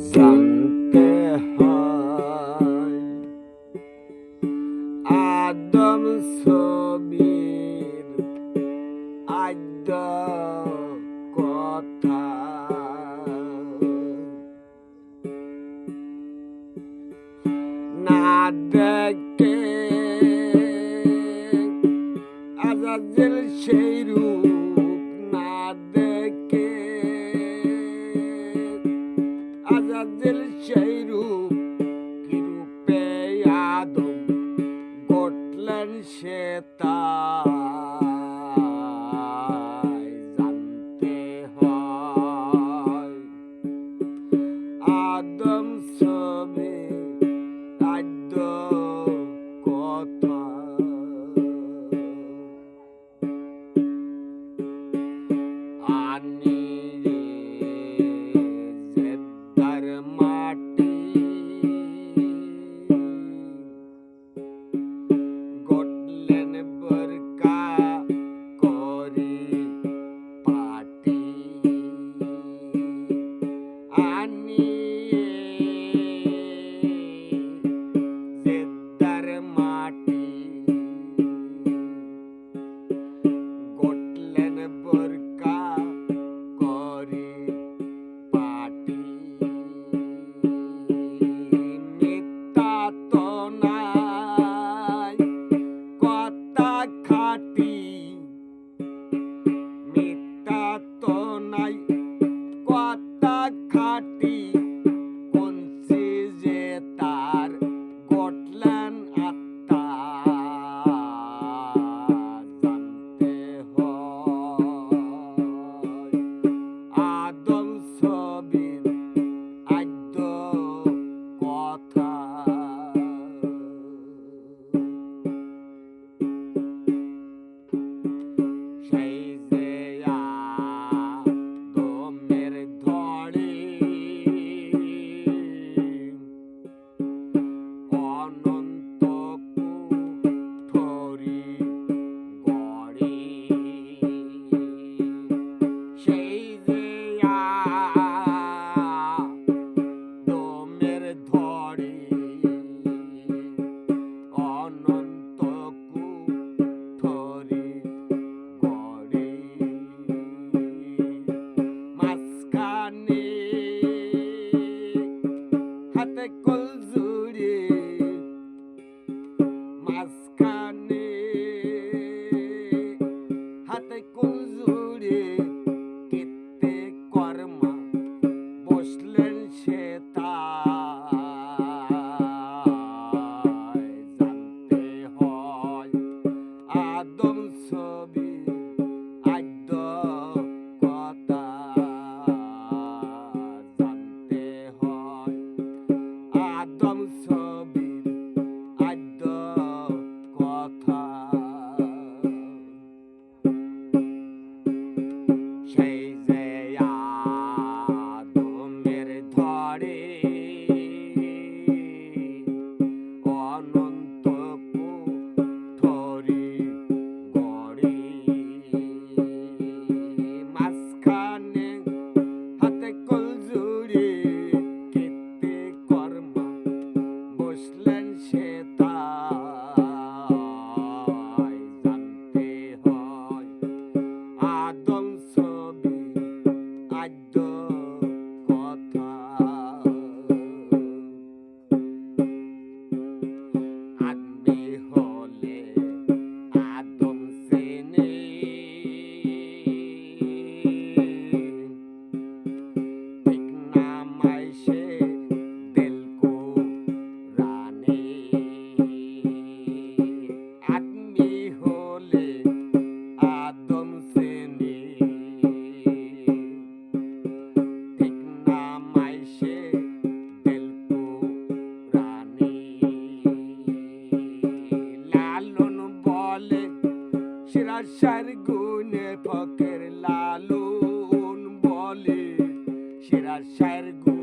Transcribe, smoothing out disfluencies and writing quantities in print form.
জানতে হয় আদম ছবির আদ্য কথা। না দেখে আজাজিল সেই রূপ, না দেখে আজাজিল সেই রূপ, কি রূপে আদম গড়লেন সে তাই জানতে হয় আদম ছবি আদ্য কথা। আনি জেদ্দার মাটি গড়লেন বরকা করি পাটি। আনি জেদ্দার মাটি গড়লেন বরকা করি পাটি। মিথ্যা তো নাই কথা খাটি, মিথ্যা তো নাই কথা খাটি, কোনছি যে তার গড়লেন আত্মা জানতে হয় আদম ছবির আদ্য কথা। সেই যে আদমের ধরে অনন্ত কুঠরি গড়ে, সেই যে আদমের ধরে অনন্ত কুঠরি গড়ে। মাঝখানে হাতে কল জুড়ে, মাঝখানে হাতে কল জুড়ে, কীর্তি কর্মা বসলেন সে তাই জানতে হয় আদম ছবি আদ্য কথা। জানতে হয় আদম ছবির আদ্য কথা। সেই যে আদমের ধরে অনন্ত কুঠরি গড়ে, মাঝখানে হাতে কল জুড়ে, কীর্তি কর্মা বসলেন সে তাই জানতে হয় আদম ছবি আদ্য কথা। আদমি হলে আদম চেনে, ঠিক নামায় সে দিল কুরানে। আদমি হলে আদম চেনে, ঠিক নামায় সে দিল কুরানে। লালন বলে সিরাজশাহীর গুণে ফকের, লালন বলে সিরাজশাহীর গুণে